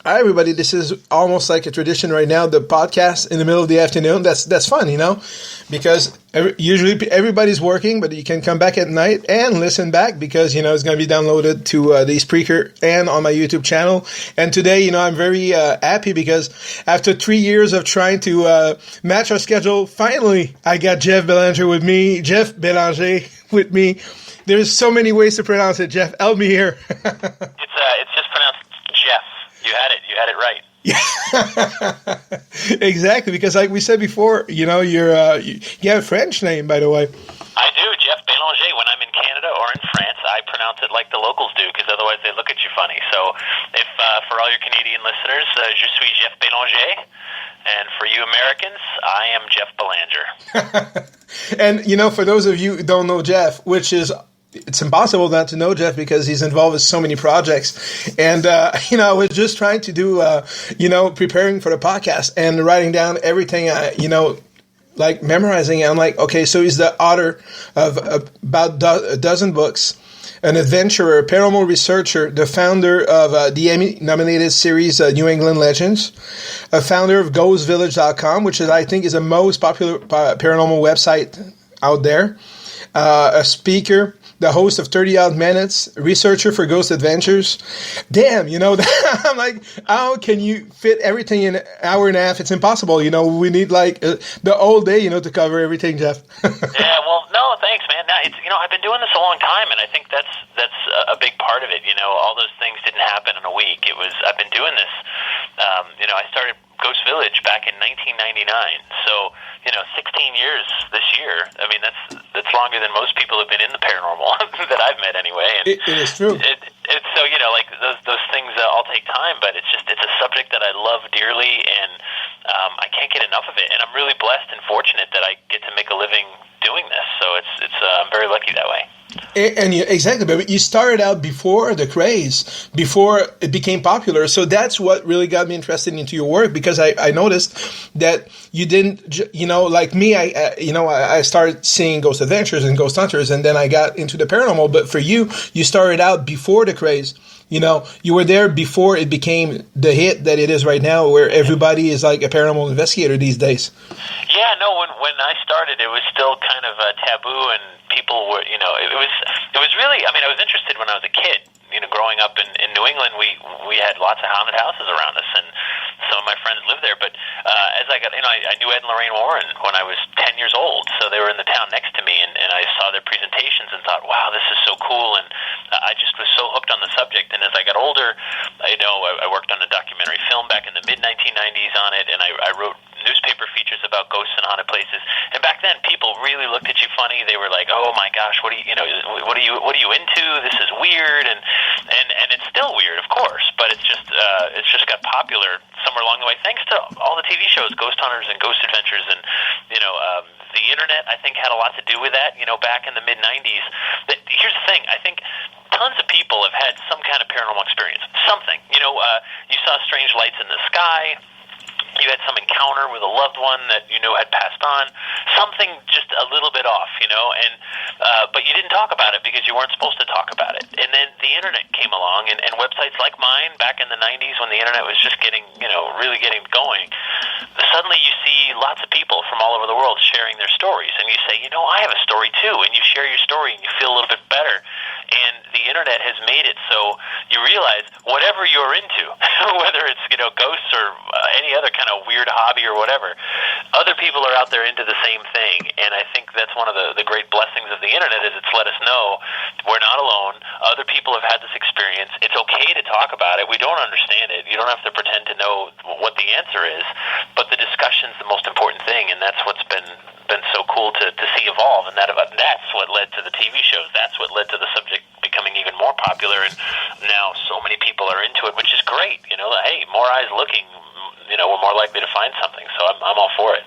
Hi, everybody. This is almost like a tradition right now, the podcast in the middle of the afternoon. That's fun, because usually everybody's working, but you can come back at night and listen back because, it's going to be downloaded to the Spreaker and on my YouTube channel. And today, I'm very happy because after 3 years of trying to match our schedule, finally, I got Jeff Belanger with me, Jeff Belanger with me. There's so many ways to pronounce it, Jeff. Help me here. It's just pronounced Jeff. You had it right. Yeah, exactly. Because like we said before, you have a French name, by the way. I do, Jeff Belanger. When I'm in Canada or in France, I pronounce it like the locals do, because otherwise they look at you funny. So, if for all your Canadian listeners, je suis Jeff Belanger, and for you Americans, I am Jeff Belanger. And for those of you who don't know Jeff, it's impossible not to know Jeff because he's involved with so many projects. And, I was just trying to do, preparing for the podcast and writing down everything, like memorizing. I'm like, okay, so he's the author of about a dozen books, an adventurer, a paranormal researcher, the founder of the Emmy-nominated series New England Legends, a founder of ghostvillage.com, which I think is the most popular paranormal website out there, a speaker, the host of 30 Odd Minutes, researcher for Ghost Adventures. Damn, I'm like, how can you fit everything in an hour and a half? It's impossible. We need like the whole day, to cover everything, Jeff. Yeah, well, no, thanks, man. Now, I've been doing this a long time, and I think that's a big part of it. All those things didn't happen in a week. I've been doing this. I started Ghost Village back in 1999. So, 16 years this year. I mean, that's longer than most people have been in the paranormal that I've met anyway. And it is true. It's so, like those things all take time, but it's a subject that I love dearly, and I can't get enough of it. And I'm really blessed and fortunate that I get to make a living doing this. So I'm very lucky that way. And exactly, but you started out before the craze, before it became popular. So that's what really got me interested into your work, because I noticed that you didn't, like me, I started seeing Ghost Adventures and Ghost Hunters, and then I got into the paranormal. But for you started out before the craze. You were there before it became the hit that it is right now, where everybody is like a paranormal investigator these days. Yeah, no, when I started, it was still kind of taboo, and people were, it was really, I was interested when I was a kid. Growing up in New England, we had lots of haunted houses around us, and some of my friends lived there. But as I got, I knew Ed and Lorraine Warren when I was 10 years old, so they were in the town next to me, and I saw their presentations and thought, wow, this is so cool, and I just was so hooked on the subject. And as I got older, I worked on a documentary film back in the mid-1990s on it, and I wrote newspaper features about ghosts and haunted places. And back then, people really looked at you funny. They were like, "Oh my gosh, what are you into? This is weird." And it's still weird, of course, but it's just got popular somewhere along the way, thanks to all the TV shows, Ghost Hunters and Ghost Adventures, and the internet. I think had a lot to do with that. Back in the mid-90s. Here's the thing. I think tons of people have had some kind of paranormal experience. Something. You saw strange lights in the sky. You had some encounter with a loved one that had passed on, something just a little bit off, and but you didn't talk about it because you weren't supposed to talk about it. And then the internet came along, and websites like mine back in the 90s when the internet was just getting, really getting going, suddenly you see lots of people from all over the world sharing their stories, and you say, I have a story too, and you share your story and you feel a little bit better. And the internet has made it so you realize whatever you're into, whether it's ghosts or any other kind of weird hobby or whatever, other people are out there into the same thing. And I think that's one of the great blessings of the internet is it's let us know we're not alone. Other people have had this experience. It's okay to talk about it. We don't understand it. You don't have to pretend to know what the answer is, but the discussion's the most important thing, and that's what's been so cool to see evolve. And that's what led to the TV shows. That's what led to the subject becoming even more popular, and now so many people are into it, which is great. Hey, more eyes looking, we're more likely to find something. So I'm all for it.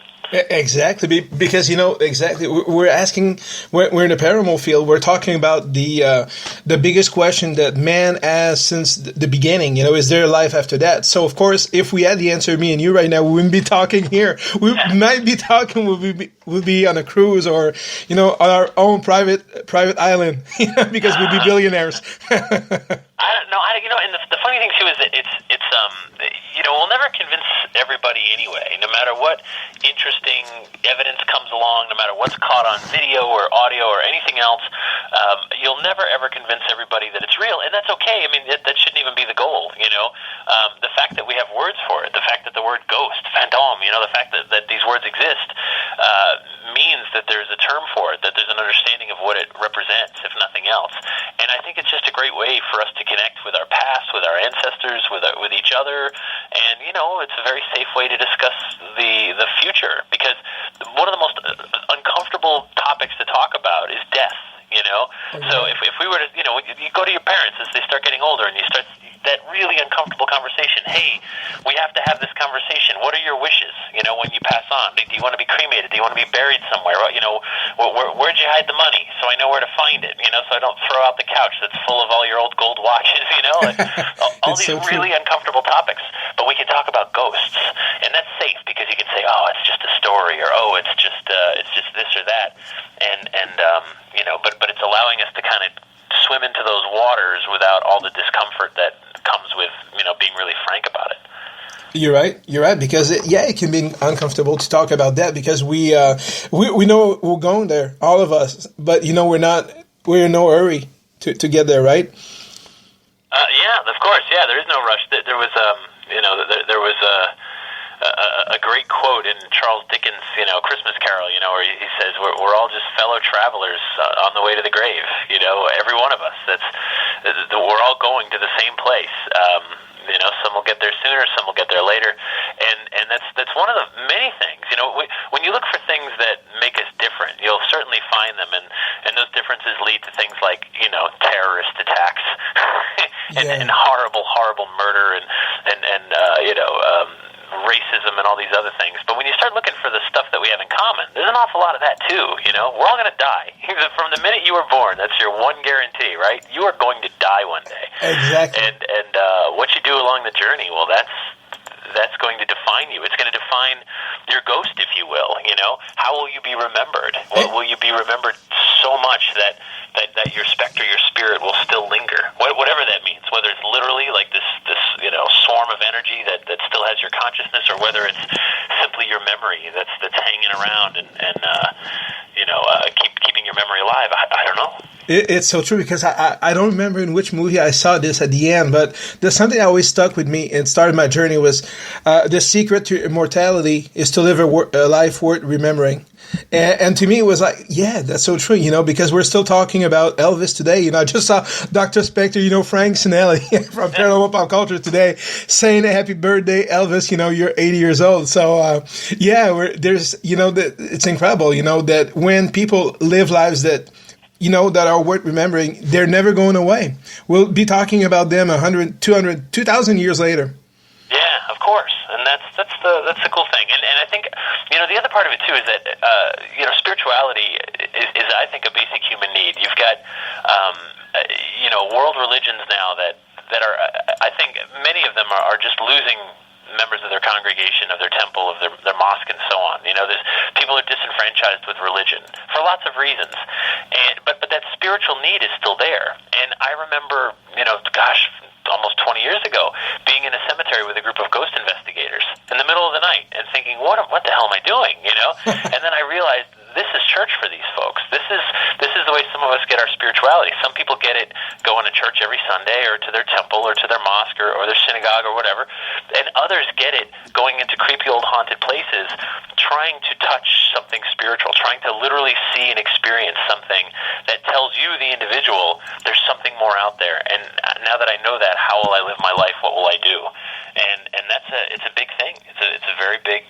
Exactly, because exactly. We're asking. We're in the paranormal field. We're talking about the biggest question that man asked since the beginning. Is there life after that? So of course, if we had the answer, me and you right now, we wouldn't be talking here. We might be talking. We'll be on a cruise or on our own private island, because we'd be billionaires. I don't know. And the funny thing too is that it's we'll never convince everybody anyway, no matter what interesting evidence comes along, no matter what's caught on video or audio or anything else. You'll never ever convince everybody that it's real, and that's okay. I mean, that shouldn't even be the goal, The fact that we have words for it, the fact that the word ghost, phantom, the fact that these words exist means that there's a term for it, that there's an understanding of what it represents, if nothing else. And I think it's just a great way for us to connect with our past, with our ancestors, with each other, and it's a very safe way to discuss the future, because one of the most uncomfortable topics to talk about is death. So if we were to, you go to your parents as they start getting older, and you start that really uncomfortable conversation. Hey, we have to have this conversation. What are your wishes? When you pass on, do you want to be cremated? Do you want to be buried somewhere? Where'd you hide the money? So I know where to find it. So I don't throw out the couch that's full of all your old gold watches. All these so really uncomfortable topics. But we can talk about ghosts, and that's safe because you can say, oh, it's just a story, or oh, it's just this or that, but it's allowing us to kind of swim into those waters without all the discomfort that comes with being really frank about it. You're right, because it can be uncomfortable to talk about that, because we know we're going there, all of us, but we're in no hurry to get there, right? Yeah, of course. Yeah, there is no rush. There was there was a great quote in Charles Dickens' Christmas Carol, where he says we're all just fellow travelers on the way to the grave. Every one of us. We're all going to the same place. Some will get there sooner, some will get there later, and that's one of the many things. When you look for things that make us different, you'll certainly find them, and those differences lead to things like terrorist attacks and horrible murder and racism and all these other things. But when you start looking for the stuff that we have in common, there's an awful lot of that too. We're all going to die. From the minute you were born, that's your one guarantee, right? You are going to die one day. Exactly. And what you do along the journey, well, that's going to define you. It's going to define your ghost, if you will. How will you be remembered? Will you be remembered so much that your specter, your spirit, will still linger? Whatever that means, whether it's literally like this swarm of energy that still has your consciousness, or whether it's simply your memory that's hanging around and keeping your memory alive. I don't know. It's so true, because I don't remember in which movie I saw this at the end, but there's something that always stuck with me and started my journey was the secret to immortality is to live a life worth remembering. And to me, it was like, yeah, that's so true, because we're still talking about Elvis today. I just saw Dr. Spector, Frank Sinelli from Paranormal Pop Culture today saying happy birthday, Elvis, you're 80 years old. So, it's incredible, that when people live lives that, that are worth remembering, they're never going away. We'll be talking about them 100, 200, 2,000 years later. Yeah, of course, and that's the cool thing, and I think the other part of it too is that spirituality is I think a basic human need. You've got world religions now that are, I think many of them are just losing members of their congregation, of their temple, of their mosque, and so on. There's people are disenfranchised with religion for lots of reasons, but that spiritual need is still there. And I remember, almost 20 years ago, being in a cemetery with a group of ghost investigators in the middle of the night and thinking, what the hell am I doing? And then I realized this is church for these folks. This is the way some of us get our spirituality. Some people get it going to church every Sunday, or to their temple, or to their mosque, or their synagogue, or whatever. And others get it going into creepy old haunted places, trying to touch something spiritual, trying to literally see and experience something that tells you, the individual, there's something more out there. And now that I know that, how will I live my life? What will I do? And it's a big thing. It's a very big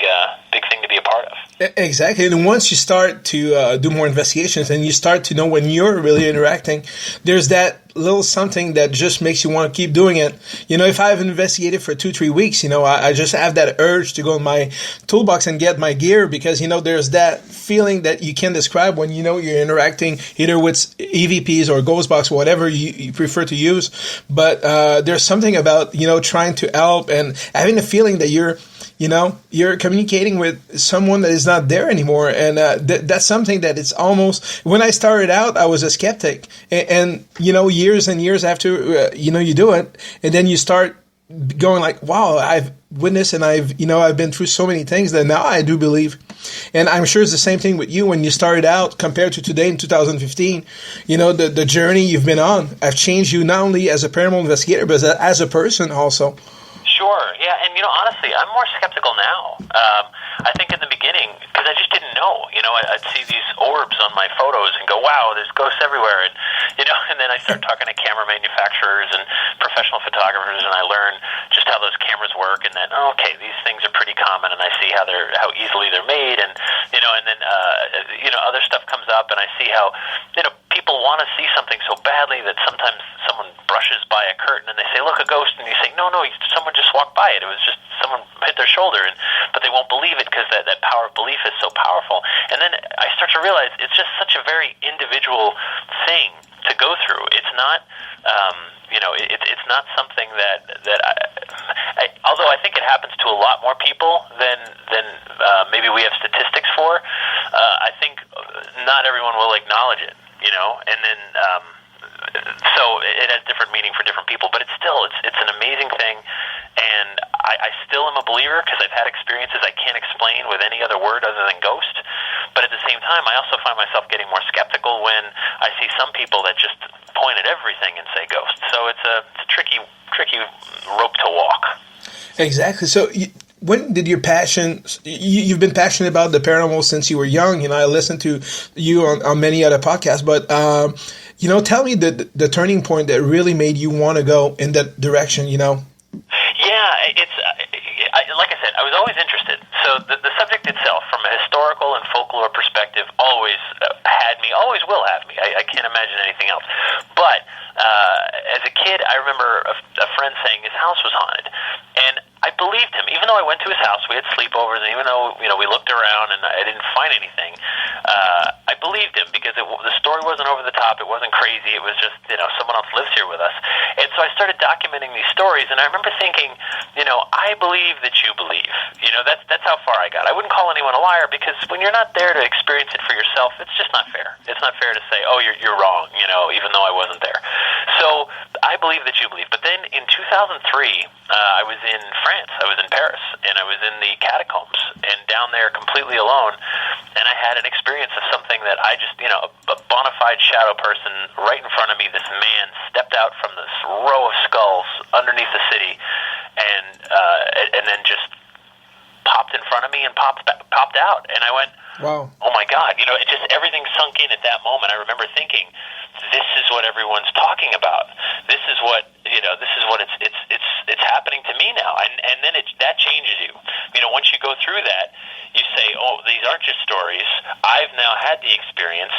thing to be a part of. Exactly. And once you start to do more investigations, and you start to know when you're really interacting, there's that little something that just makes you want to keep doing it. If I've investigated for 2-3 weeks, I just have that urge to go in my toolbox and get my gear, because, there's that feeling that you can't describe when, you're interacting either with EVPs or Ghostbox, whatever you prefer to use. But there's something about, trying to help and having the feeling that you're communicating with someone that is not there anymore. And that's something that it's almost, when I started out, I was a skeptic. And years and years after, you do it, and then you start going like, wow, witnessed, and I've been through so many things that now I do believe. And I'm sure it's the same thing with you when you started out compared to today in 2015. The journey you've been on have changed you not only as a paranormal investigator, but as a person also. Sure, yeah, and honestly, I'm more skeptical now. I think in the beginning, because I just didn't know. I'd see these orbs on my photos and go, "Wow, there's ghosts everywhere," and then I start talking to camera manufacturers and professional photographers, and I learn just how those cameras work, and then okay, these things are pretty common, and I see how easily they're made, and then other stuff comes up, and I see how people want to see something so badly that sometimes someone brushes by a curtain and they say, "Look, a ghost," and you say, "No, someone just walked by it. It was just someone hit their shoulder," but they won't believe it because that power of belief is so powerful. And then I start to realize it's just such a very individual thing to go through. It's not, it's not something that although I think it happens to a lot more people than maybe we have statistics for. I think not everyone will acknowledge it, and then. So it has different meaning for different people, but it's an amazing thing, and I still am a believer because I've had experiences I can't explain with any other word other than ghost. But at the same time, I also find myself getting more skeptical when I see some people that just point at everything and say ghost. So it's a tricky rope to walk. Exactly. So. When did your passion? You've been passionate about the paranormal since you were young. I listened to you on many other podcasts. But tell me the turning point that really made you want to go in that direction. Yeah, it's like I said, I was always interested. So the subject itself, from a historical and folklore perspective, always had me. Always will have me. I can't imagine anything else. But as a kid, I remember a friend saying his house was haunted, and I believed him. Even though I went to his house, we had sleepovers, and even though we looked around and I didn't find anything, I believed him because the story wasn't over the top. It wasn't crazy. It was just someone else lives here with us. And so I started documenting these stories, and I remember thinking, I believe that you believe. That's how far I got. I wouldn't call anyone a liar because when you're not there to experience it for yourself, it's just not fair. It's not fair to say, "Oh, you're wrong," even though I wasn't there. So I believe that you believe. But then in 2003, I was in France. I was in Paris, and I was in the catacombs, and down there completely alone, and I had an experience of something that I just, a bona fide shadow person right in front of me, this man stepped out from this row of skulls underneath the city, and then just popped in front of me and popped out, and I went, "Wow. Oh my God," it just, everything sunk in at that moment. I remember thinking, this is what everyone's talking about. This is what it's happening to me now, and then that changes you. Once you go through that, you say, "Oh, these aren't just stories. I've now had the experience,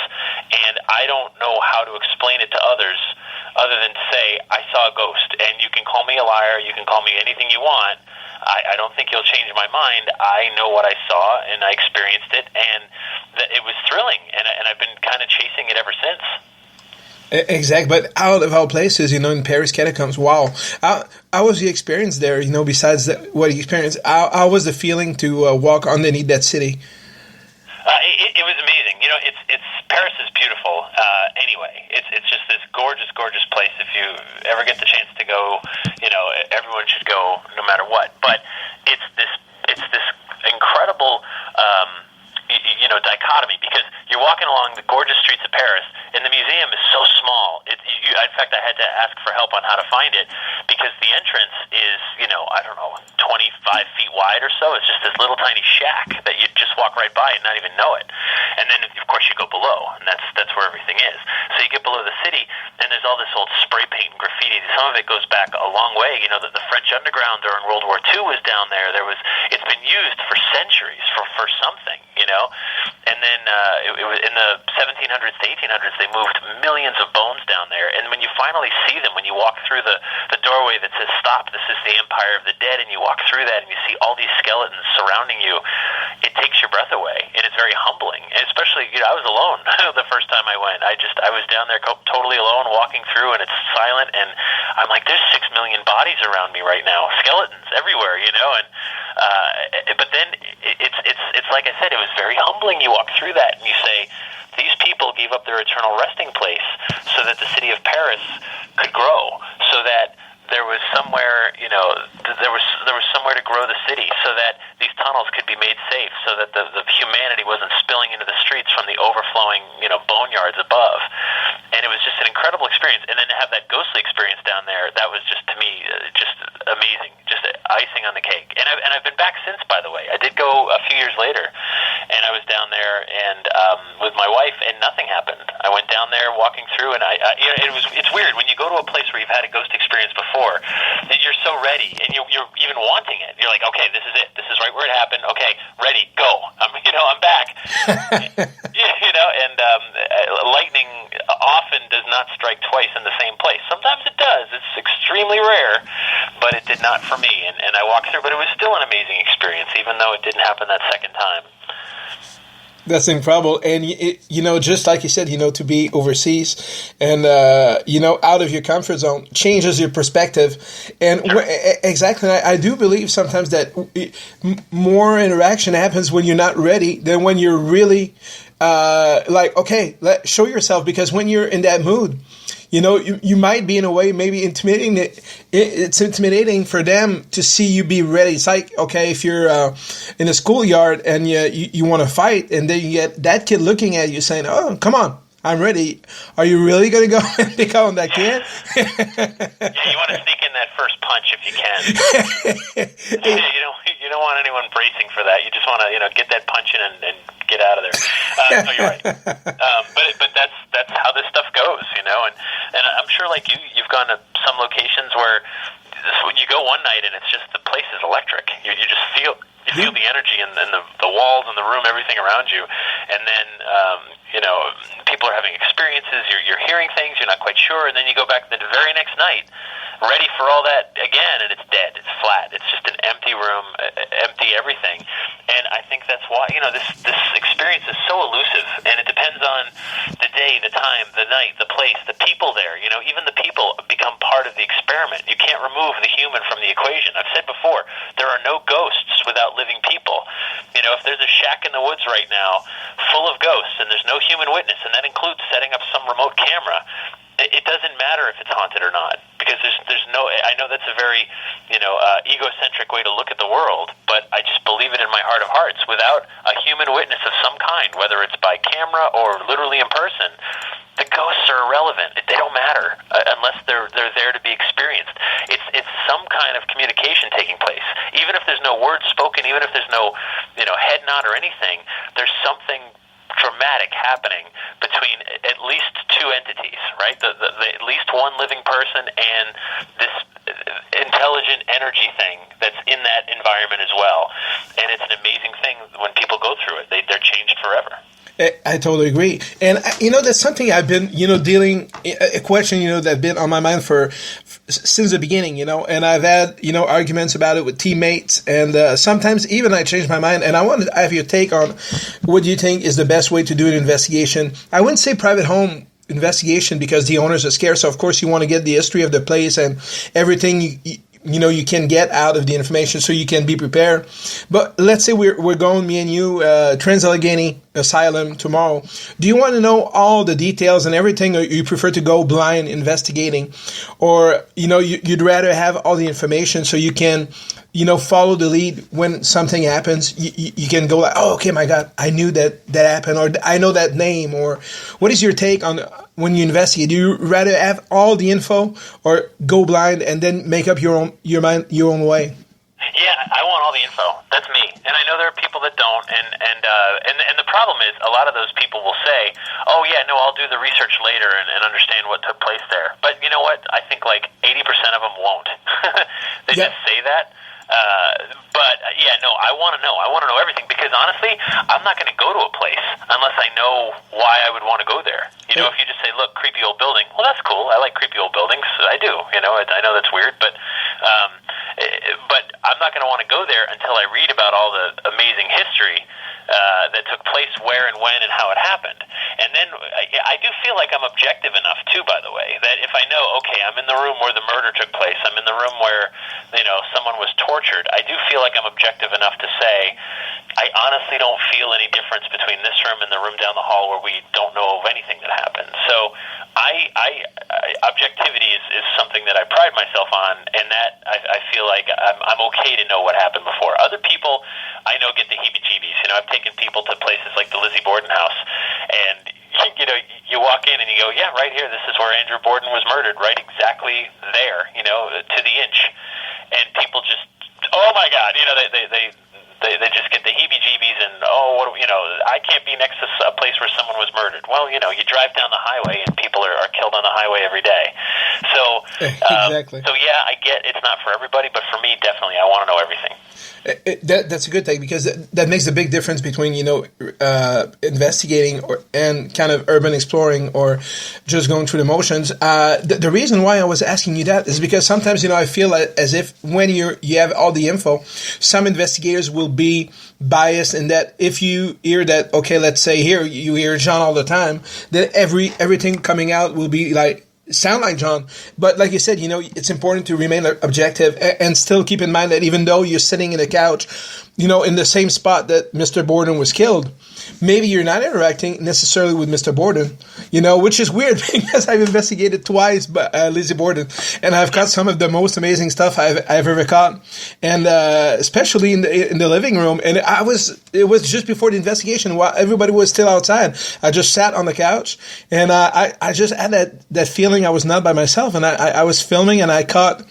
and I don't know how to explain it to others other than to say I saw a ghost." And you can call me a liar. You can call me anything you want. I don't think you'll change my mind. I know what I saw, and I experienced it, and it was thrilling, and I've been kind of chasing it ever since. Exactly, but out of all places, in Paris catacombs, wow. How was the experience there, besides what you experienced? How was the feeling to walk underneath that city? It was amazing. Paris is beautiful. Anyway, it's just this gorgeous, gorgeous place. If you ever get the chance to go, everyone should go, no matter what. But it's this incredible, dichotomy, because you're walking along the gorgeous streets of Paris, and the museum is so small. In fact, I had to ask for help on how to find it, because the entrance is, 25 feet wide or so. It's just this little tiny shack that you just walk right by and not even know it. And then, of course, you go below, and that's where everything is. So you get below the city, and there's all this old spray paint and graffiti. Some of it goes back a long way. The French underground during World War II was down there. It's been used for centuries for something, And then it was in the 1700s to 1800s, they moved millions of bones down there. And when you finally see them, when you walk through the doorway that says "Stop, this is the Empire of the Dead," and you walk through that and you see all these skeletons surrounding you, it takes your breath away, and it's very humbling. And especially, I was alone the first time I went. I was down there totally alone, walking through, and it's silent, and I'm like, there's 6 million bodies around me right now, skeletons everywhere, and but then it's like I said, it was very humbling. You walk through that and you say, these people gave up their eternal resting place so that the city of Paris could grow, so that there was somewhere, there was somewhere to grow the city so that these tunnels could be made safe, so that the humanity wasn't spilling into the streets from the overflowing, boneyards above. And it was just an incredible experience. And then to have that ghostly experience down there, that was just, to me, just amazing, just icing on the cake. And I've been back since, by the way. I did go a few years later, and I was down there and with my wife, and nothing happened. I went down there walking through, and it's weird when you go to a place where you've had a ghost experience before. You're so ready, and you're even wanting it. You're like, okay, this is it. This is right where it happened. Okay, ready, go. I'm back. And lightning often does not strike twice in the same place. Sometimes it does. It's extremely rare, but it did not for me. And I walked through, but it was still an amazing experience, even though it didn't happen that second time. That's incredible. And, just like you said, to be overseas and, out of your comfort zone changes your perspective. And Sure. Exactly, I do believe sometimes that more interaction happens when you're not ready than when you're really okay, show yourself. Because when you're in that mood, you might be in a way maybe intimidating. It's intimidating for them to see you be ready. It's like, okay, if you're in a schoolyard and you want to fight, and then you get that kid looking at you saying, "Oh, come on, I'm ready." Are you really going to go and pick on that kid? Yeah, you want to sneak in that first punch if you can. You don't want anyone bracing for that. You just want to get that punch in and get out of there. So you're right. But that's how this stuff goes, and I'm sure like you've gone to some locations where you go one night and it's just the place is electric. You just feel the energy and the walls and the room, everything around you, and then people are having experiences. You're hearing things you're not quite sure, and then you go back the very next night, ready for all that again, and it's dead. It's flat. It's just an empty room, empty everything. And I think that's why this experience is so elusive, and it depends on the day, the time, the night, the place, the people there. Even the people become part of the experiment. You can't remove the human from the equation. I've said before, there are no ghosts without living people. If there's a shack in the woods right now full of ghosts and there's no human witness, and that includes setting up some remote camera, it doesn't matter if it's haunted or not, because there's no. I know that's a very egocentric way to look at the world, but I just believe it in my heart of hearts. Without a human witness of some kind, whether it's by camera or literally in person, the ghosts are irrelevant. They don't matter unless they're there to be experienced. It's some kind of communication taking place, even if there's no words spoken, even if there's no head nod or anything. There's something dramatic happening between at least two entities, right? The at least one living person and this intelligent energy thing that's in that environment as well. And it's an amazing thing when people go through it. They're changed forever. I totally agree. And, that's something I've been, dealing, a question, that's been on my mind since the beginning, and I've had, arguments about it with teammates, and sometimes even I change my mind, and I want to have your take on what you think is the best way to do an investigation. I wouldn't say private home investigation because the owners are scarce, so of course you want to get the history of the place and everything you can get out of the information so you can be prepared. But let's say we're going, me and you, Trans-Allegheny Asylum tomorrow. Do you want to know all the details and everything, or you prefer to go blind investigating? Or, you'd rather have all the information so you can, follow the lead when something happens. You can go like, oh, okay, my God, I knew that happened, or I know that name. Or what is your take on when you investigate? Do you rather have all the info or go blind and then make up your own way? Yeah, I want all the info. That's me, and I know there are people that don't. And the problem is, a lot of those people will say, "Oh yeah, no, I'll do the research later and understand what took place there." But you know what? I think like 80% of them won't. They just say that. But yeah, no, I want to know. I want to know everything, because honestly, I'm not going to go to a place unless I know why I would want to go there. If you just say, "Look, creepy old building," well, that's cool. I like creepy old buildings. I do. I know that's weird, but I'm not going to want to go there until I read about all the amazing history that took place, where and when and how it happened. And then I do feel like I'm objective enough too, by the way, that if I know, okay, I'm in the room where the murder took place, I'm in the room where someone was tortured, I do feel like I'm objective enough to say, I honestly don't feel any difference between this room and the room down the hall where we don't know of anything that happened. So objectivity is something that I pride myself on, and that I feel like I'm okay to know what happened before. Other people, I know, get the heebie-jeebies. I've taken people to places like the Lizzie Borden house, and you walk in and you go, yeah, right here, this is where Andrew Borden was murdered, right exactly there, to the inch. And people just, oh my God, they just get the heebie-jeebies and, I can't be next to a place where someone was murdered. Well, you drive down the highway and people are killed on the highway every day. So, exactly. So yeah, I get it's not for everybody, but for me, definitely, I want to know everything. That's a good thing, because that makes a big difference between investigating and kind of urban exploring or just going through the motions. The reason why I was asking you that is because sometimes I feel as if when you have all the info, some investigators will be biased in that if you hear that, okay, let's say here you hear John all the time, then everything coming out will be sound like John. But like you said, it's important to remain objective and still keep in mind that even though you're sitting in a couch, in the same spot that Mr. Borden was killed, maybe you're not interacting necessarily with Mr. Borden, which is weird because I've investigated twice Lizzie Borden, and I've caught some of the most amazing stuff I've ever caught, and especially in the living room. And it was just before the investigation while everybody was still outside. I just sat on the couch, and I just had that feeling I was not by myself, and I was filming, and I caught,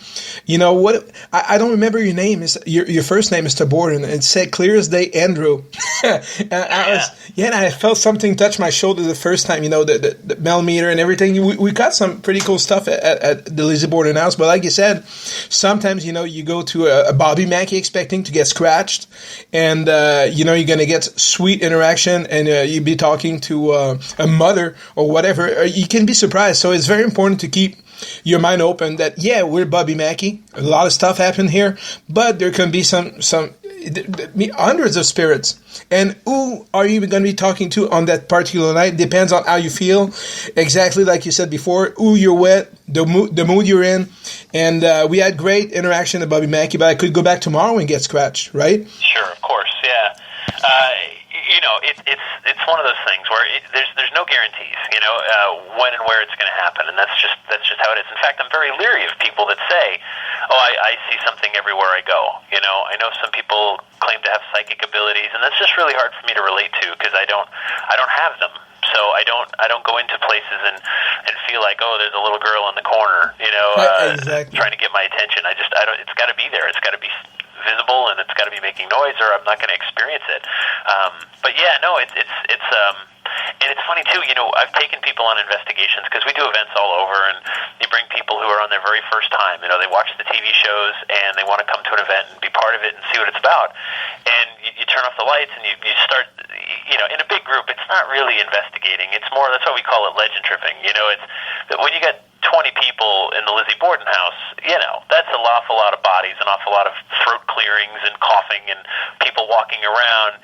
what I don't remember your name, your first name, Mr. Borden. It said clear as day, Andrew. And I felt something touch my shoulder the first time, the millimeter and everything. We got some pretty cool stuff at the Lizzie Borden house. But like you said, sometimes, you go to a Bobby Mackey expecting to get scratched, and, you're going to get sweet interaction, and you'd be talking to a mother or whatever. You can be surprised. So it's very important to keep your mind open that, we're Bobby Mackey. A lot of stuff happened here, but there can be some hundreds of spirits. And who are you going to be talking to on that particular night? Depends on how you feel. Exactly like you said before, who you're with, the mood you're in. And we had great interaction at Bobby Mackey, but I could go back tomorrow and get scratched, right? Sure, of course, yeah. It's one of those things where there's no guarantees, when and where it's going to happen, and that's just how it is. In fact, I'm very leery of people that say, "Oh, I see something everywhere I go." I know some people claim to have psychic abilities, and that's just really hard for me to relate to because I don't have them. So I don't go into places and feel like, oh, there's a little girl in the corner, exactly. trying to get my attention. I don't. It's got to be there. It's got to be visible, and it's got to be making noise, or I'm not going to experience it. But yeah, no, it's and it's funny too. I've taken people on investigations because we do events all over, and you bring people who are on their very first time. They watch the TV shows and they want to come to an event and be part of it and see what it's about. And you turn off the lights and you start. In a big group, it's not really investigating. It's more, that's why we call it legend tripping. It's when you get 20 people in the Lizzie Borden house, that's an awful lot of bodies, an awful lot of throat clearings and coughing and people walking around.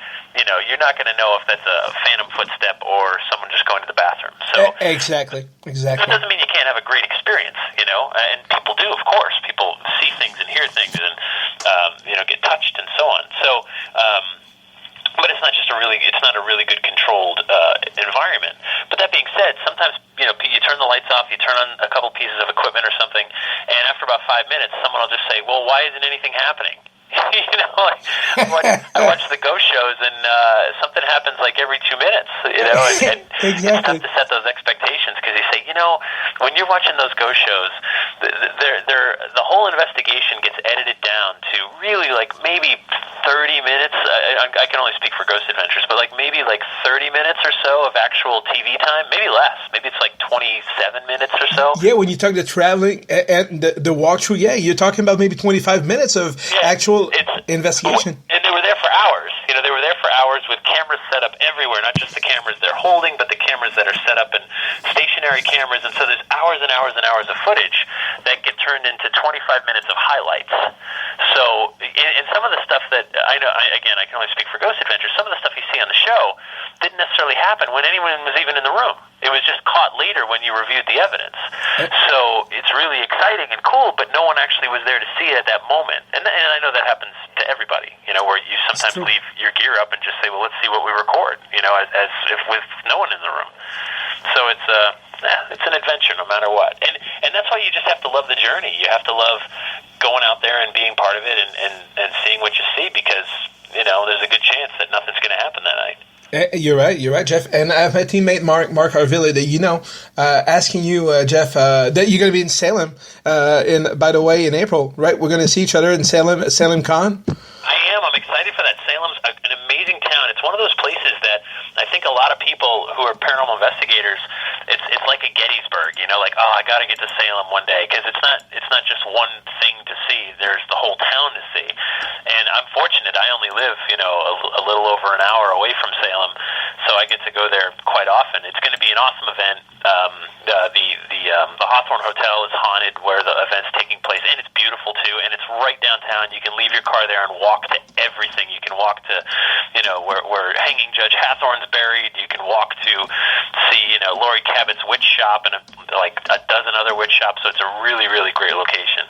You're not going to know if that's a phantom footstep or someone just going to the bathroom. So exactly. That doesn't mean you can't have a great experience, and people do, of course. People see things and hear things and, get touched and so on. So, but it's not a really good controlled environment. But that being said, sometimes you turn the lights off, you turn on a couple pieces of equipment or something, and after about 5 minutes, someone will just say, "Well, why isn't anything happening?" I watch the ghost shows, and something happens like every 2 minutes. And exactly. It's tough to set those expectations because you say, when you're watching those ghost shows, the whole investigation gets edited down to really like maybe 30 minutes. I can only speak for Ghost Adventures, but maybe 30 minutes or so of actual TV time, maybe less. Maybe it's 27 minutes or so. Yeah, when you talk the traveling and the walkthrough, you're talking about maybe 25 minutes of actual investigation. And they were there for hours. They were there for hours with cameras set up everywhere, not just the cameras they're holding, but the cameras that are set up in stationary cameras. And so there's hours and hours and hours of footage that get turned into 25 minutes of highlights. So, and some of the stuff that I know, again, I can only speak for Ghost Adventures, some of the stuff you see on the show didn't necessarily happen when anyone was even in the room. It was just caught later when you reviewed the evidence. So it's really exciting and cool, but no one actually was there to see it at that moment. And I know that happens to everybody, where you sometimes leave your gear up and just say, well, let's see what we record, as if with no one in the room. So it's an adventure no matter what. And that's why you just have to love the journey. You have to love going out there and being part of it and seeing what you see, because, there's a good chance that nothing's going to happen that night. You're right, Jeff. And I have my teammate Mark Harvilla that asking you, Jeff, that you're going to be in Salem. By the way, in April, right? We're going to see each other in Salem Con. I am. I'm excited for that. Salem's an amazing town. It's one of those places that I think a lot of people who are paranormal investigators, it's like a Gettysburg. Like, oh, I got to get to Salem one day, because it's not just one thing to see. There's the whole town to see. And I'm fortunate. I only live, a little over an hour away from Salem, so I get to go there quite often. It's going to be an awesome event. The Hawthorne Hotel is haunted where the event's taking place, and it's beautiful too. And it's right downtown. You can leave your car there and walk to everything. You can walk to, where Hanging Judge Hathorne's buried. You can walk to see, Laurie Cabot's witch shop and a dozen other witch shops. So it's a really, really great location.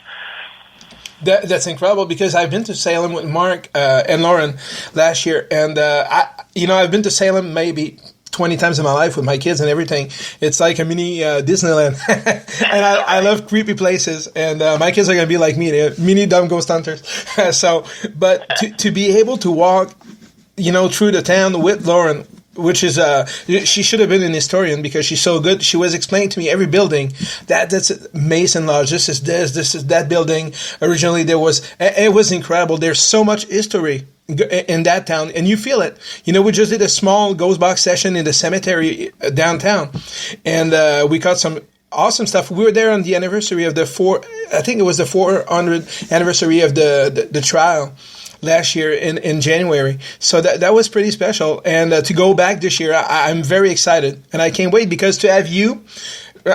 That's incredible, because I've been to Salem with Mark and Lauren last year, and I've been to Salem maybe 20 times in my life with my kids and everything. It's like a mini Disneyland, and I love creepy places. And my kids are going to be like me, they're mini dumb ghost hunters. But to be able to walk, through the town with Lauren, which is she should have been an historian because she's so good. She was explaining to me every building that's Mason Lodge. This is that building. Originally it was incredible. There's so much history in that town, and you feel it. We just did a small ghost box session in the cemetery downtown, and we caught some awesome stuff. We were there on the anniversary of the 400th anniversary of the trial last year in January. So that was pretty special. And to go back this year, I'm very excited. And I can't wait, because to have you,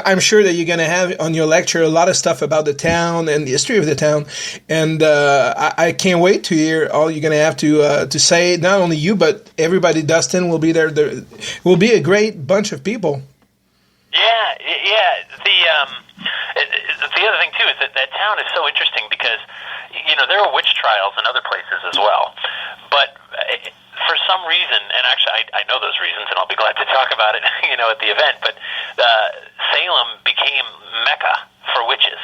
I'm sure that you're going to have on your lecture a lot of stuff about the town and the history of the town. And I can't wait to hear all you're going to have to say. Not only you, but everybody. Dustin will be there. There will be a great bunch of people. Yeah. The other thing, too, is that town is so interesting because, there are witch trials in other places as well. But for some reason, and actually I know those reasons, and I'll be glad to talk about it, at the event, but Salem became Mecca for witches,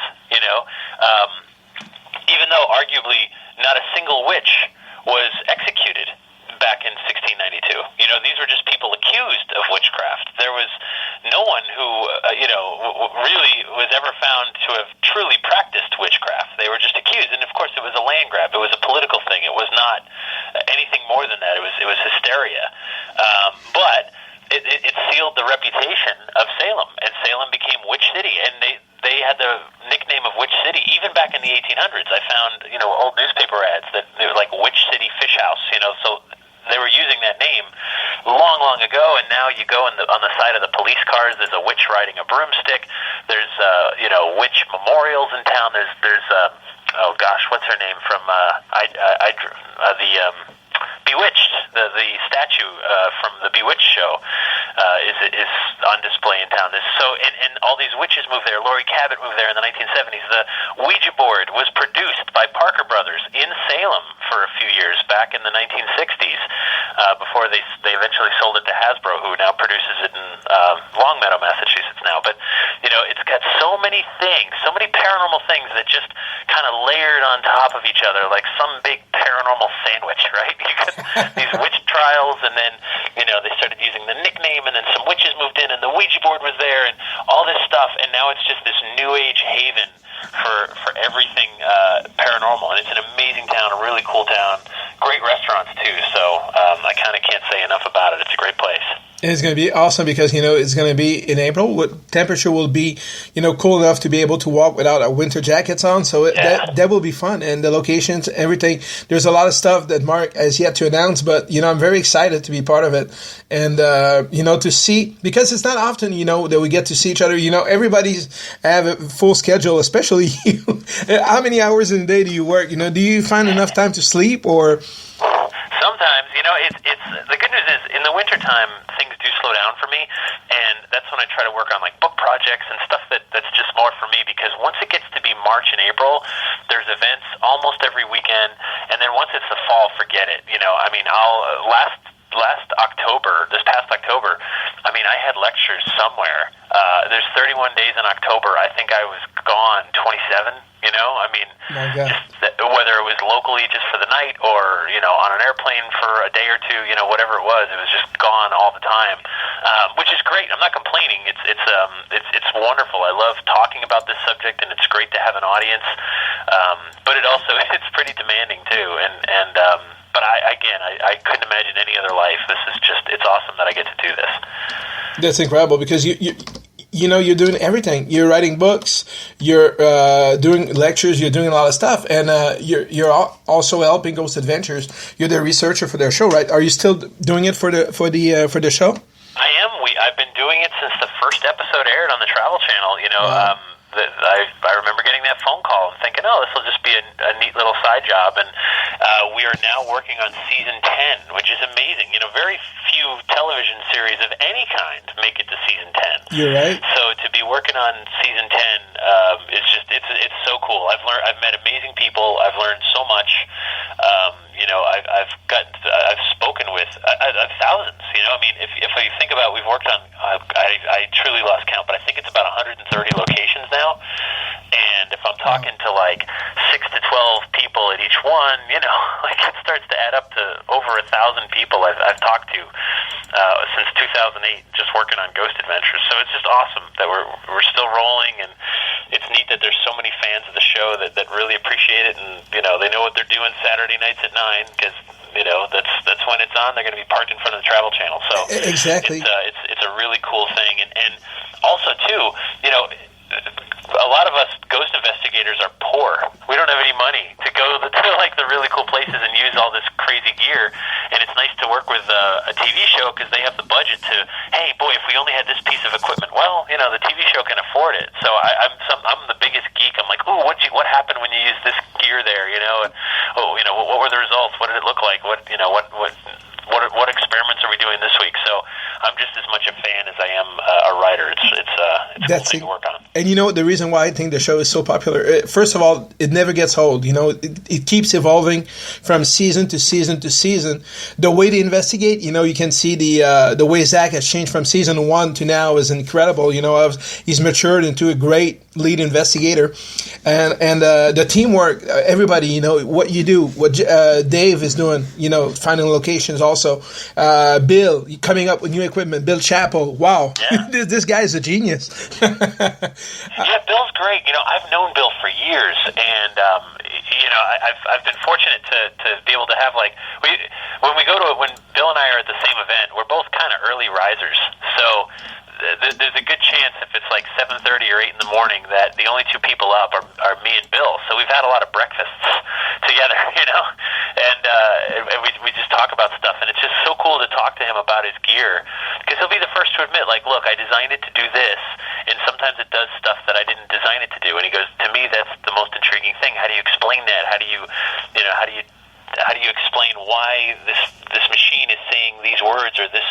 even though arguably not a single witch was executed back in 1692. These were just people accused of witchcraft. There was no one who, really was ever found to have truly practiced witchcraft. They were just accused. And, of course, it was a land grab. It was a political thing. It was not anything more than that. It was hysteria. But it sealed the reputation of Salem, and Salem became Witch City. And they had the nickname of Witch City even back in the 1800s. I found, old newspaper ads that they were like Witch City Fish House, so they were using that name long, long ago, and now you go on the side of the police cars. There's a witch riding a broomstick. There's witch memorials in town. There's oh gosh, what's her name from Bewitched? The statue from the Bewitched show is on display in town. And all these witches moved there. Laurie Cabot moved there in the 1970s. The Ouija board was produced by Parker Brothers in Salem for a few years back in the 1960s before they eventually sold it to Hasbro, who now produces it in Longmeadow, Massachusetts now. But it's got so many things, so many paranormal things that just kind of layered on top of each other like some big paranormal sandwich, right? You got these witch trials, and then they started using the nickname, and then some witches moved in, and the Ouija board was there, and all this stuff, and now it's just this new age haven for everything paranormal. And it's an amazing town, a really cool town, great restaurants too. So I kind of can't say enough about it. It's a great place. It's going to be awesome because, it's going to be in April. Temperature will be, cool enough to be able to walk without our winter jackets on. So that will be fun. And the locations, everything. There's a lot of stuff that Mark has yet to announce, but, I'm very excited to be part of it. And, to see, because it's not often, that we get to see each other. Everybody's have a full schedule, especially you. How many hours in a day do you work? Do you find enough time to sleep or... Sometimes, it's the good news is in the wintertime things do slow down for me, and that's when I try to work on like book projects and stuff that's just more for me, because once it gets to be March and April, there's events almost every weekend, and then once it's the fall, forget it. I mean, last October, this past October, I mean, I had lectures somewhere. There's 31 days in October. I think I was gone 27. I mean, whether it was locally just for the night or on an airplane for a day or two, whatever it was just gone all the time, which is great. I'm not complaining. It's wonderful. I love talking about this subject, and it's great to have an audience. But it also it's pretty demanding too, and but I couldn't imagine any other life. It's awesome that I get to do this. That's incredible because you're doing everything. You're writing books, you're doing lectures, you're doing a lot of stuff, and you're also helping Ghost Adventures. You're the researcher for their show, right? Are you still doing it for the show? I am. I've been doing it since the first episode aired on the Travel Channel. Wow. I remember getting that phone call and thinking, this will just be a neat little side job. And we are now working on season 10, which is amazing. Very few television series of any kind make it to season 10. You're right. So to be working on season 10 it's so cool. I've met amazing people. I've learned so much. I've spoken with thousands. I mean, if you think about, we've worked on. I truly lost count, but I think it's about 130 locations now. And if I'm talking to like 6 to 12 people at each one, it starts to add up to over 1,000 people I've talked to since 2008, just working on Ghost Adventures. So it's just awesome that we're still rolling, and it's neat that there's so many fans of the show that really appreciate it, and they know what they're doing Saturday nights at 9 because that's when it's on. They're going to be parked in front of the Travel Channel. So exactly, it's a really cool thing, and also too, a lot of us ghost investigators are poor. We don't have any money to go to like the really cool places and use all this crazy gear. And it's nice to work with a TV show because they have the budget to. Hey, boy, if we only had this piece of equipment, well, the TV show can afford it. So I'm the biggest geek. I'm like, ooh, what happened when you used this gear there? What were the results? What did it look like? What experiments are we doing this week? So I'm just as much a fan as I am a writer. It's a cool thing to work on. And the reason why I think the show is so popular, first of all, it never gets old. It keeps evolving from season to season to season. The way they investigate, you can see the way Zach has changed from season 1 to now is incredible. He's matured into a great lead investigator, and the teamwork, everybody, what you do, what Dave is doing, finding locations also. Bill coming up with new equipment. Bill Chappell, wow, yeah. This guy is a genius. Yeah, Bill's great. I've known Bill for years, and I've been fortunate to be able to have when Bill and I are at the same event, we're both kind of early risers, so there's a good chance if it's like 7:30 or 8 in the morning that the only two people up are me and Bill. So we've had a lot of breakfasts together, and we just talk about stuff, and it's just so cool to talk to him about his gear because he'll be the first to admit, like, look, I designed it to do this, and sometimes it does stuff that I didn't design it to do. And he goes, to me, that's the most intriguing thing. How do you explain that? How do you explain why this machine is saying these words or this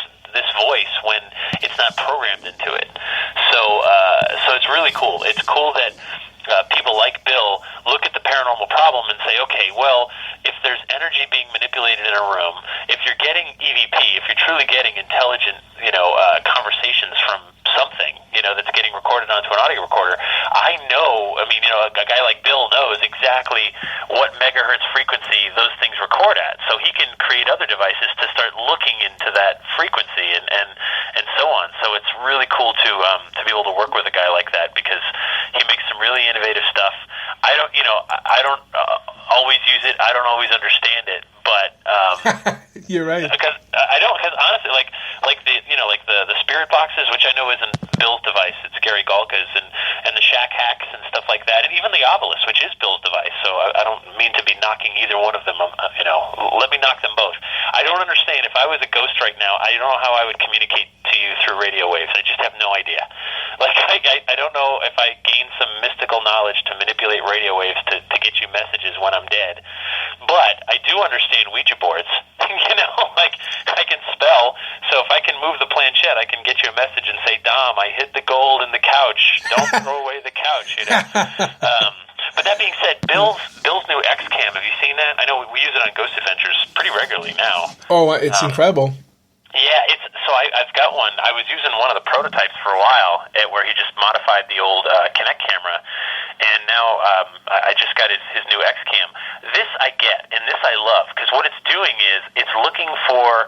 voice when it's not programmed into it? So it's really cool. It's cool that people like Bill look at the paranormal problem and say, okay, well, if there's energy being manipulated in a room, if you're getting EVP, if you're truly getting intelligent, conversations from something, that's getting recorded onto an audio recorder, I know, a guy like Bill knows exactly what megahertz frequency those things record at. So he can create other devices to start looking into that frequency and so on. So it's really cool to be able to work with a guy like that because he makes some really innovative stuff. I don't always use it. I don't always understand it, but you're right. Because honestly, the spirit boxes, which I know isn't Bill's device, it's Gary Galka's, and the shack hacks and stuff like that, and even the obelisk, which is Bill's device. So I don't mean to be knocking either one of them. Let me knock them both. I don't understand. If I was a ghost right now, I don't know how I would communicate to you through radio waves. I just have no idea. Like I don't know if I gain some mystical knowledge to manipulate radio waves to get you messages when I'm dead. But I do understand Ouija boards. I can spell. So if I can move the planchette, I can get you a message and say, Dom, I hid the gold in the couch. Don't throw away the couch. But But that being said, Bill's new X Cam. Have you seen that? I know we use it on Ghost Adventures pretty regularly now. Oh, it's incredible. Yeah, I've got one. I was using one of the prototypes for a while, where he just modified the old Kinect camera, and now I just got his new X Cam. This I get, and this I love, because what it's doing is it's looking for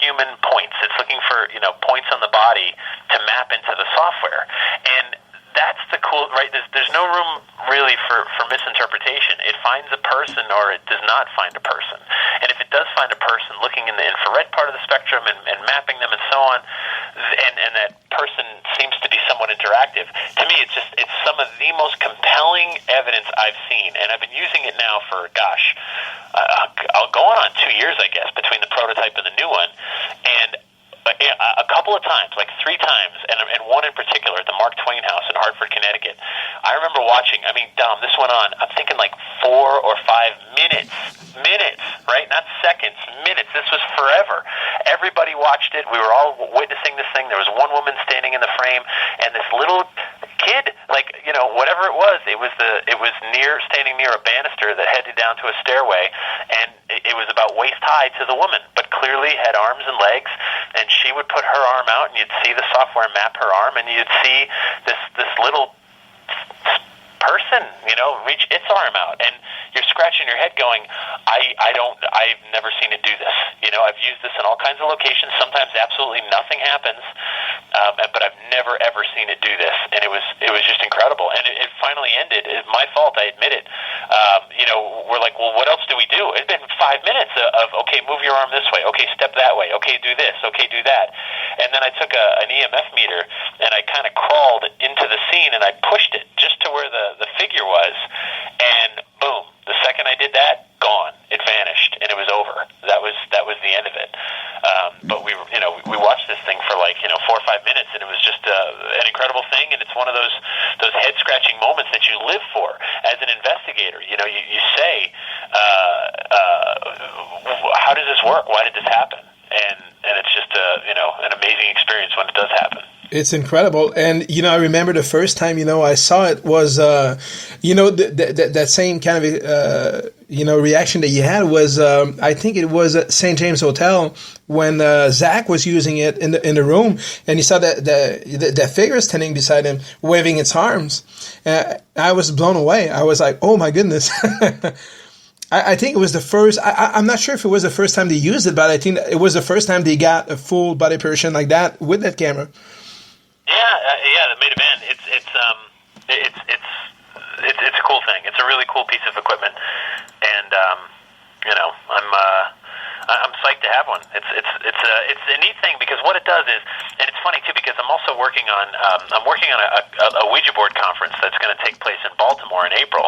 human points. It's looking for points on the body to map into the software, and that's the cool, right? There's no room really for misinterpretation. It finds a person or it does not find a person. And if it does find a person, looking in the infrared part of the spectrum and mapping them and so on, and that person seems to be somewhat interactive, to me it's some of the most compelling evidence I've seen. And I've been using it now for, I'll go on 2 years, I guess, between the prototype and the new one. And a couple of times, like 3 times, and one in particular at the Mark Twain House in Hartford, Connecticut. I remember watching, Dom, this went on, I'm thinking like 4 or 5 minutes, right? Not seconds, minutes. This was forever. Everybody watched it. We were all witnessing this thing. There was one woman standing in the frame, and this little kid, whatever it was standing near a banister that headed down to a stairway, and it was about waist high to the woman, but clearly had arms and legs, and she would put her arm out, and you'd see the software map her arm, and you'd see this little person, reach its arm out, and you're scratching your head going, I've never seen it do this. I've used this in all kinds of locations. Sometimes absolutely nothing happens, but I've never ever seen it do this, and it was just incredible. And it finally ended. It's my fault, I admit it. We're like, well, what else do we do? It's been 5 minutes of okay, move your arm this way. Okay, step that way. Okay, do this. Okay, do that. And then I took an EMF meter and I kind of crawled into the scene and I pushed it just to where the figure was, and boom, the second I did that, gone. It vanished, and it was over. That was the end of it. But we watched this thing for 4 or 5 minutes, and it was just an incredible thing. And it's one of those head scratching moments that you live for as an investigator. You say, how does this work? Why did this happen? And it's just an amazing experience when it does happen. It's incredible. And, I remember the first time, I saw it was, that same kind of, reaction that you had was, I think it was at St. James Hotel when Zach was using it in the room, and he saw that figure standing beside him, waving its arms. I was blown away. I was like, oh my goodness. I think it was the first, I'm not sure if it was the first time they used it, but I think it was the first time they got a full body version like that with that camera. Yeah, that may have been. It's a cool thing. It's a really cool piece of equipment, and I'm psyched to have one. It's a neat thing because what it does is, and it's funny too because I'm also working on a Ouija board conference that's going to take place in Baltimore in April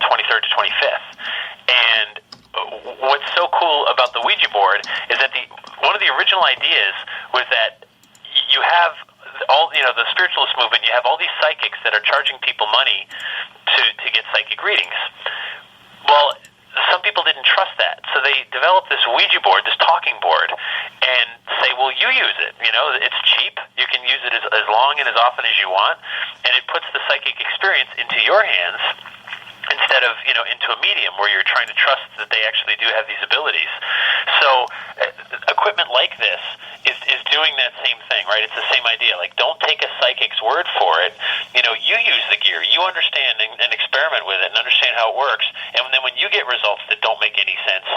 23rd to 25th, and what's so cool about the Ouija board is that one of the original ideas was that you have all the spiritualist movement. You have all these psychics that are charging people money to get psychic readings. Well, some people didn't trust that, so they developed this Ouija board, this talking board, and say, well, you use it. It's cheap. You can use it as long and as often as you want, and it puts the psychic experience into your hands instead of into a medium where you're trying to trust that they actually do have these abilities. So equipment like this is doing that same thing, right? It's the same idea. Like, don't take a psychic's word for it. You use the gear, you understand and experiment with it and understand how it works, and then when you get results that don't make any sense,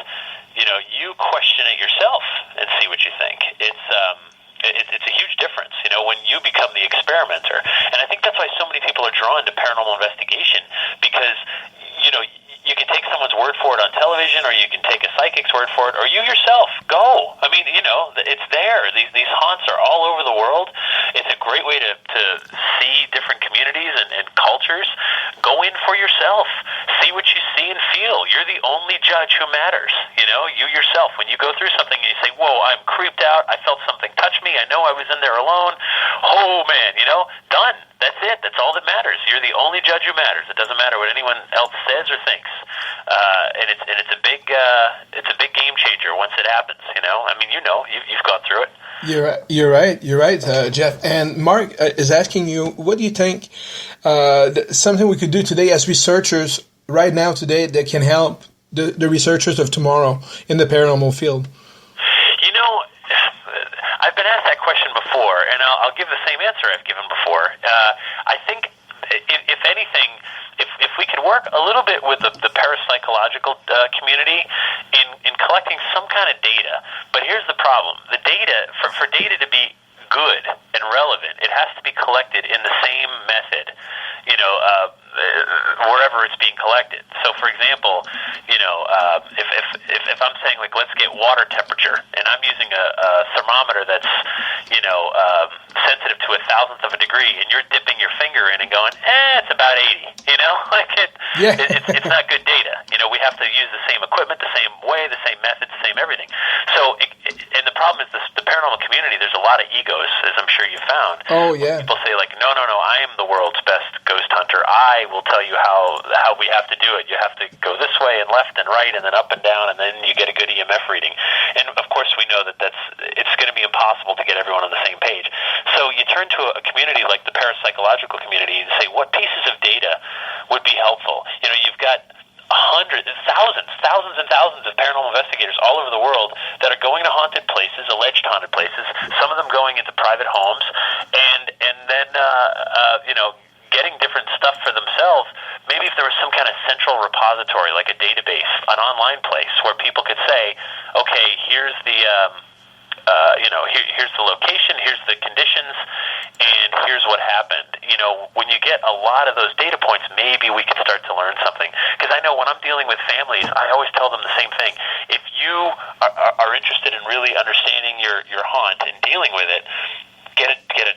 you question it yourself and see what you think. It's a huge difference, when you become the experimenter. And I think that's why so many people are drawn to paranormal investigation, because, you can take someone's word for it on television, or you can take a psychic's word for it, or you yourself go. It's there. These haunts are all over the world. It's a great way to see different communities and cultures. Go in for yourself. See what you see and feel. You're the only judge who matters. You yourself, when you go through something and you say, whoa, I'm creeped out, I felt something touch me, I know I was in there alone, oh man, done. That's it. That's all that matters. You're the only judge who matters. It doesn't matter what anyone else says or thinks. And it's a big game changer once it happens. You've gone through it. You're right, Jeff. And Mark is asking you, what do you think? Something we could do today as researchers, right now, today, that can help the researchers of tomorrow in the paranormal field. You know, I've been asked that question before, and I'll give the same answer I've given before. I think, if anything, if we could work a little bit with the parapsychological community in collecting some kind of data. But here's the problem. The data, for data to be good and relevant, it has to be collected in the same method, wherever it's being collected. So, for example, if I'm saying, like, let's get water temperature, and I'm using a thermometer that's, sensitive to 1,000th of a degree, and you're dipping your finger in and going, it's about 80, it's not good data. We have to use the same equipment, the same way, the same method, the same everything. So, and the problem is the paranormal community, there's a lot of egos, as I'm sure you found. Oh, yeah. People say, like, no, I am the world's best ghost hunter. I will tell you how we have to do it. You have to go this way and left and right and then up and down, and then you get a good EMF reading. And, of course, we know that it's going to be impossible to get everyone on the same page. So you turn to a community like the parapsychological community and say, what pieces of data would be helpful? You've got hundreds, thousands and thousands of paranormal investigators all over the world that are going to haunted places, alleged haunted places, some of them going into private homes, and then getting different stuff for themselves. Maybe if there was some kind of central repository, like a database, an online place where people could say, okay, here's the here's the location, here's the conditions, and here's what happened. When you get a lot of those data points, maybe we can start to learn something. Because I know when I'm dealing with families, I always tell them the same thing. If you are interested in really understanding your haunt and dealing with it, get a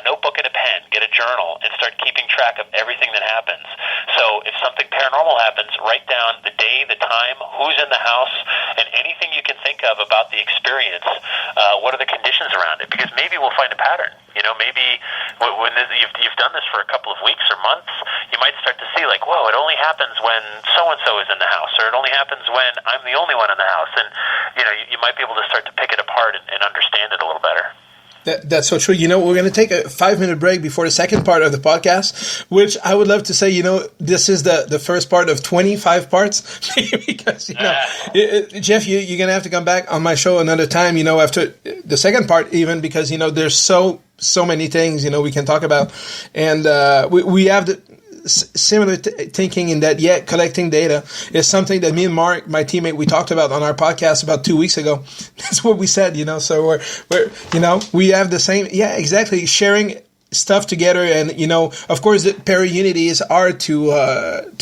notebook and a pen, get a journal, and start keeping track of everything that happens. So if something paranormal happens, write down the day, the time, who's in the house, and anything you can think of about the experience. What are the conditions around it? Because maybe we'll find a pattern. Maybe when you've done this for a couple of weeks or months, you might start to see, like, whoa, it only happens when so-and-so is in the house, or it only happens when I'm the only one in the house. And, you might be able to start to pick it apart and understand it a little better. That's so true. We're going to take a 5-minute break before the second part of the podcast, which I would love to say, this is the first part of 25 parts. Because, Jeff, you're going to have to come back on my show another time, after the second part even, because, there's so many things, we can talk about. And we have the similar thinking in that, collecting data is something that me and Mark, my teammate, we talked about on our podcast about 2 weeks ago. That's what we said, so we're we have the same, exactly, sharing stuff together. And, of course, the para-unity is hard to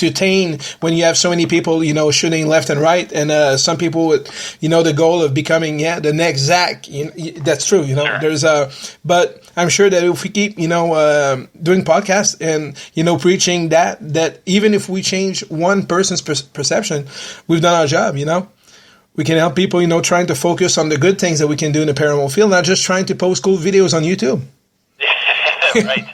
attain when you have so many people, shooting left and right. And some people with, the goal of becoming, the next Zach. That's true, Sure. There's but I'm sure that if we keep, doing podcasts and, preaching that even if we change one person's perception, we've done our job, We can help people, trying to focus on the good things that we can do in the paranormal field, not just trying to post cool videos on YouTube. Right.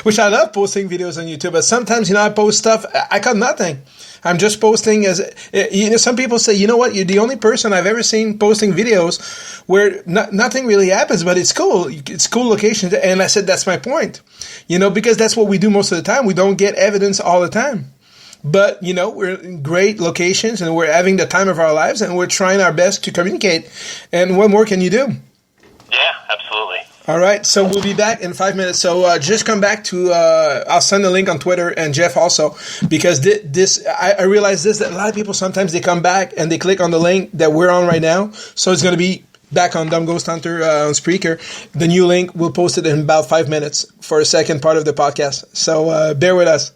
Which I love posting videos on YouTube, but sometimes, I post stuff, I got nothing. I'm just posting as, some people say, you know what, you're the only person I've ever seen posting videos where nothing really happens, but it's cool. It's cool locations. And I said, that's my point, because that's what we do most of the time. We don't get evidence all the time. But, we're in great locations and we're having the time of our lives and we're trying our best to communicate. And what more can you do? Yeah, absolutely. All right, so we'll be back in 5 minutes. So just come back to, I'll send a link on Twitter and Jeff also, because I realize that a lot of people sometimes they come back and they click on the link that we're on right now. So it's going to be back on Dumb Ghost Hunter on Spreaker. The new link, we'll post it in about 5 minutes for a second part of the podcast. So bear with us.